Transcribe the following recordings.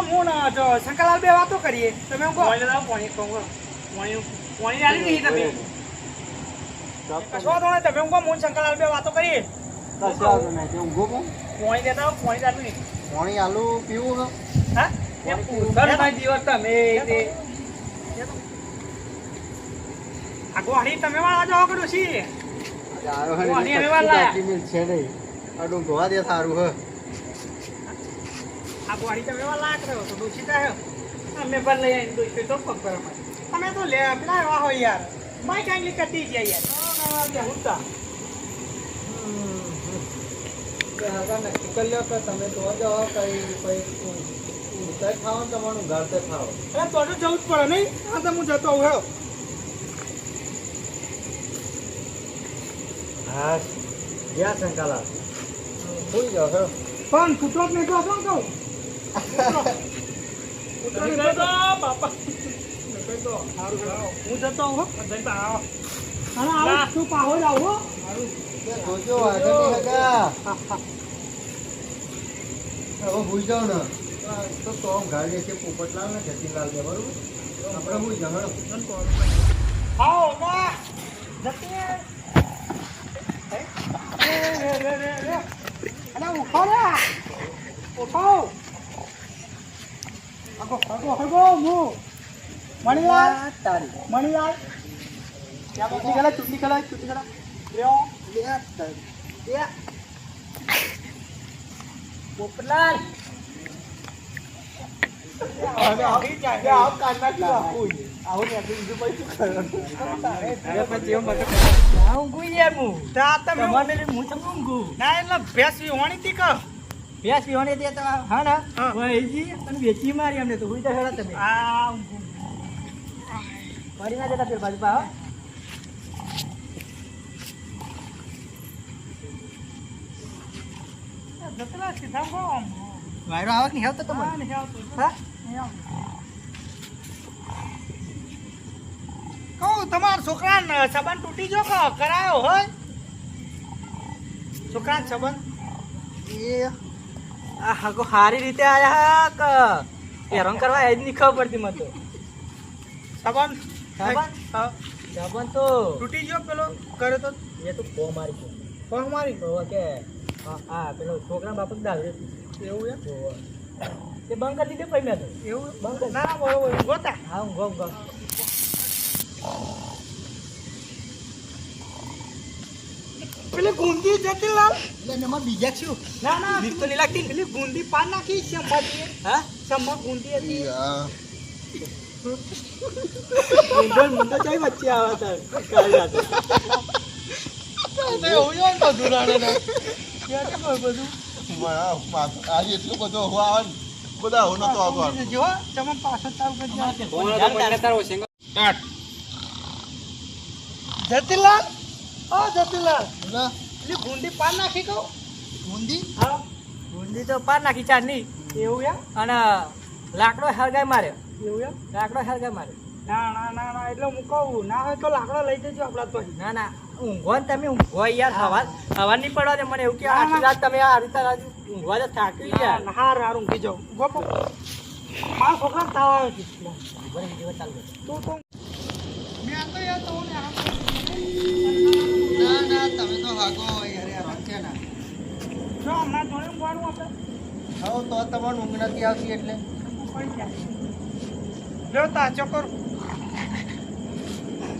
હું ના જો શંકરલાલ બે વાતો કરીએ તમે હું કહો પાણી આલી નહીં તમે કશો તો નહીં તમે હું કહો હું શંકરલાલ બે વાતો કરીએ પાણી દેતા હો પાણી આલું નહીં પાણી આલુ પીવું હા દિવસ તમે આ ગોળી તમે વાળા જાઓ કરું છી છે નહીં આડું ગોવા દે સારું હ આ ગોળી તમે વાળા કરો તો દોષી થાય અમે પણ લઈ આવીને દોષી તો પગ પર અમે તો લે પેલા એવા હોય યાર માઈ કાંગલી કટી જાય યાર હુંતા નક્કી કરી લો કે તમે તો જાઓ કઈ ખાઓ તમારું ઘર તે ખાઓ અરે તો જવું જ પડે નહીં હા તો હું જતો આવું હા ગયા શંકાલા ભૂલી જાઓ હે પણ કૂતરો જ નહીં તો શું કહું કૂતરો નહીં તો બાપા હું જતો આવું અને આવું તું પાહો જ આવું જોજો આગળ નહીં હગા હવે ભૂલી જાઓ ને તો ગાડી છે પોપટલાલ ને જતીનલાલ છે બરોબર આપણે ભૂલી જાઓ આવો ના જતી અરે ઉઠો રે ઉઠો આગો હું મણીલાલ મણીલાલ ચૂંટણી ખેલા લ્યો પોપટલાલ વેચી મારી અમને તો તમે મારી ના જતા બાજુ પા વાયરો આવક નહીં આવતો તમારે હા કહું તમારા છોકરાને સંબંધ તૂટી ગયો કે કરાયો હોય છોકરાને સંબંધ એ આ હગો સારી રીતે આયા કે હેરાન કરવા એ જ નહીં ખબર પડતી મને તો સંબંધ સંબંધ તો તૂટી ગયો પેલો કરે તો એ તો ફો મારી કે હા પેલો છોકરા બાપક દાલ એવું એમ તે બંધ કરી દીધે પહેલા તો એવું બંધ ના બરોબર ગોતા હા હું ગો પેલી ગુંદી જતીલાલ એટલે એમાં બીજા છું ના બીક તો નહીં લાગતી પેલી ગુંદી પાન નાખી શંભા હા શંભા ગુંદી હતી મુંડો ચાઈ વચ્ચે આવે તાર કાલે રાતે એવું જ તો દુરાણે ના બધું આજે એટલું બધું હવા આવે ને બધા હોનો તો આવતો જો તમે પાછળ તાવ કરી જતીલાલ ઓ જતીલાલ એટલે ગુંડી પાન નાખી કહું ગુંદી હા ગુંડી તો પાન નાખી ચાર નહીં એવું એમ અને લાકડો હરગાય મારે એવું એમ લાકડો હરગાય મારે ના એટલે હું કહું ના હોય તો લાકડો લઈ જજો આપણા તો ના ઊંઘો ને તમે ઊંઘો યાર હવા નહીં પડવા દે મને એવું કે આખી રાત તમે આ રીતે ઊંઘવા તો થાકી યાર હાર ઊંઘી જાઉં ગોપો મારા છોકરા તાવ આવે છે તું તો મેં તો યાર તો ના તમે તો હાગો યાર હેરાન છે ને જો હમણાં જોડે ઊંઘવાનું આપણે હવે તો તમારે ઊંઘ નથી આવતી એટલે લ્યો તાચો કર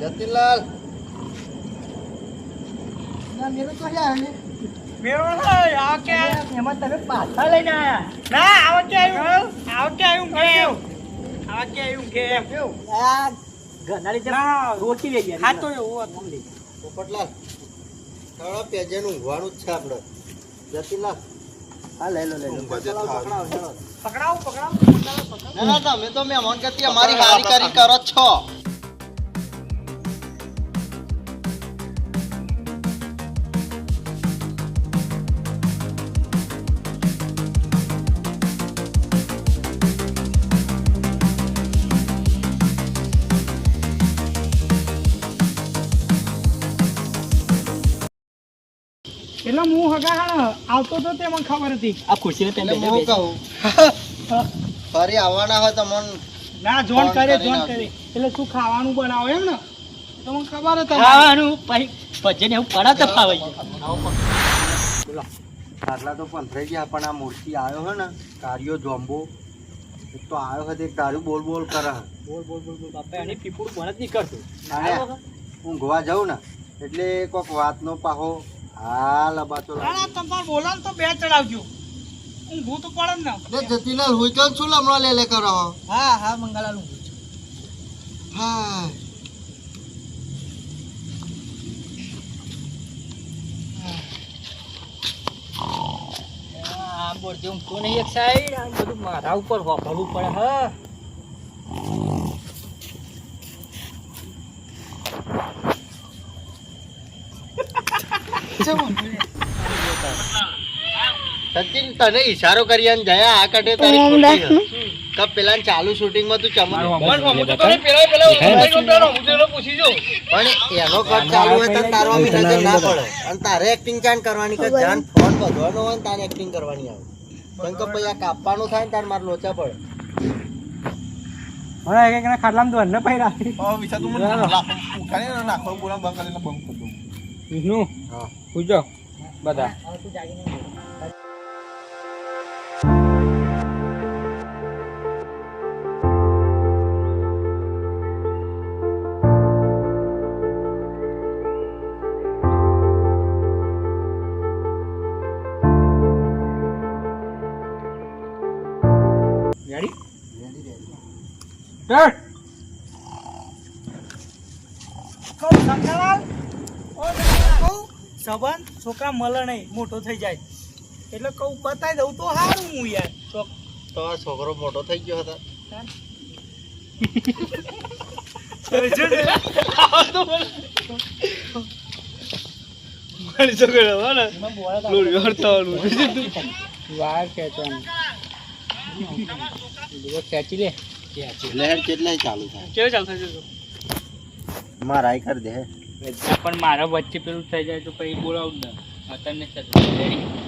જતીનલાલ ના મેરો તો આયા ને મેરો આ કે એમાં તમે પાછા લઈને આયા ના આવા કે આવ્યું કે આ ગનાળી જરા રોકી લઈ ગયા હા તો એવું હતું લે પોપટલાલ તારા પેજેનું ઊંઘવાનું જ છે આપણે જતીનલાલ હા લઈ લો પકડાવો ના તમે તો મહેમાન ગતિ અમારી હારી કરી કરો છો એટલે હું હગા આવતો તો તે મને ખબર હતી આ ખુરશીને પેન એટલે હું કહું ફરી આવવાના હોય તમને ના જોન ફોન કરે કરીને જોન આવજો. કરે એટલે શું ખાવાનું બનાવો એમ ને તમને ખબર જ તમારે ખાવાનું પછી એવું પડા તો ફાવે છે આટલા તો પંથરાઈ ગયા પણ આ મૂર્તિ આવ્યો હે ને કાર્યો જોમ્બો એક તો આવ્યો હતો એક તારું બોલ બોલ કરે બોલ બોલ બોલ બોલ બાપા એની પીપુડું પણ જ નહીં કરતું અને ઊંઘવા જાઉં ને એટલે કોઈક વાતનો પાહો હા લબાચો ના તમારે બોલો ને તો બે ચડાવજો ઊંઘું તો પડે જ ને જતીલાલ હોય તો શું લમણા લે કરો હા હા મંગાલાલ ઊંઘું છું હા આમ બોલજો હું તો નહીં એક સાઈડ આમ બધું મારા ઉપર વાપરવું પડે હા સચિન તને ઈશારો કરી જયા આ કટે તારી ખોટી છે કપ પેલા ચાલુ શૂટિંગ માં તું ચમક પણ એનો કટ ચાલુ હોય તો તારો આમ નજર ના પડે અને તારે એક્ટિંગ ચાન કરવાની કે જાન ફોન વધવાનો હોય ને તારે એક્ટિંગ કરવાની આવે કારણ કે પછી આ કાપવાનું થાય ને તાર માર લોચા પડે હવે એક એકના ખાટલામાં તો અન્ન પહેરા વિષ્ણુ હા પૂછો બધા રેડી સ્ટાર્ટ કહું શંકરલાલ ઓ કહું સંબંધ છોકરા મળે નહીં મોટો થઈ જાય એટલે કહું બતાવી દઉં તો સારું હું યાર તો આ છોકરો મોટો થઈ ગયો હતો વાર ખેંચવાનું ખેંચી લે લહેર કેટલાય ચાલુ થાય કેવું ચાલશે જો મારા કરી દે પણ મારા વચ્ચે પેલું થઈ જાય તો પછી બોલાવું ને અત્યારે રેડી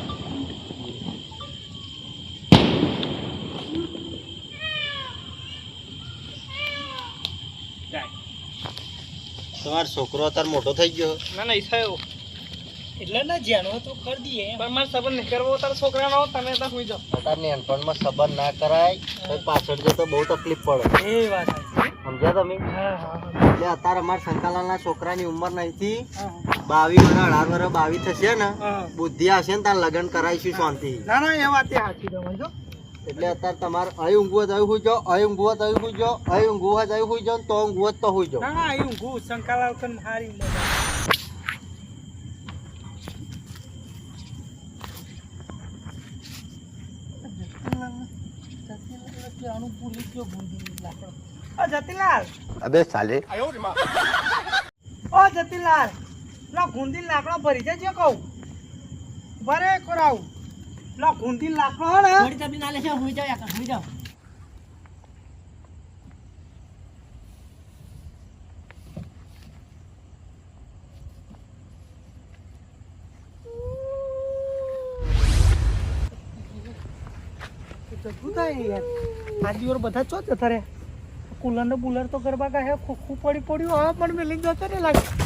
તમારો છોકરો અત્યારે મોટો થઈ ગયો ના ના ઈચ્છા એવો એટલે ના જાણો તો કરી દઈએ પણ મારે સંબંધ નહીં કરવો તારા છોકરાનો તમે ત્યાં સુઈ જાઓ અત્યારે નાનપણમાં સંબંધ ના કરાય તો પાછળ જતો બહુ તકલીફ પડે એ વાત સમજ્યા તમે હા હા એટલે અત્યારે અમારા શંકાલાલના છોકરાની ઉંમર નથી 22 વર્ષ 18 વર્ષ 22 થશે ને હા બુદ્ધિ આવશે ને તાર લગ્ન કરાવીશું શાંતિ ના ના એ વાત સાચી તમે જો એટલે અત્યારે તમારે અહીં ઊંઘવું હોય તો હુઈ જાઓ અહીં ઊંઘવું હોય તો હુઈ જાઓ અહીં ઊંઘવું હોય તો હુઈ જાઓ ને તો ઊંઘવું હોય તો હુઈ જાઓ ના ના એવું ઘું શંકાલાલ કન હારી મજા જતીલાલ અબે સાલે ઓ જતીલાલ લો ગુંદી લાકડો ભરી જજો કહું ભરે કોરાવું લો ગુંદી લાકડો હે ને થોડી તબી ના લેશે હુઈ જાવ યાર હુઈ જાવ જતું થાય યાર આ દિવસ બધા ચો જતા રે કુલર ને બુલર તો ગરબા ગાય ખોખું પડ્યું હવે પણ મેલી જતો રે લાગે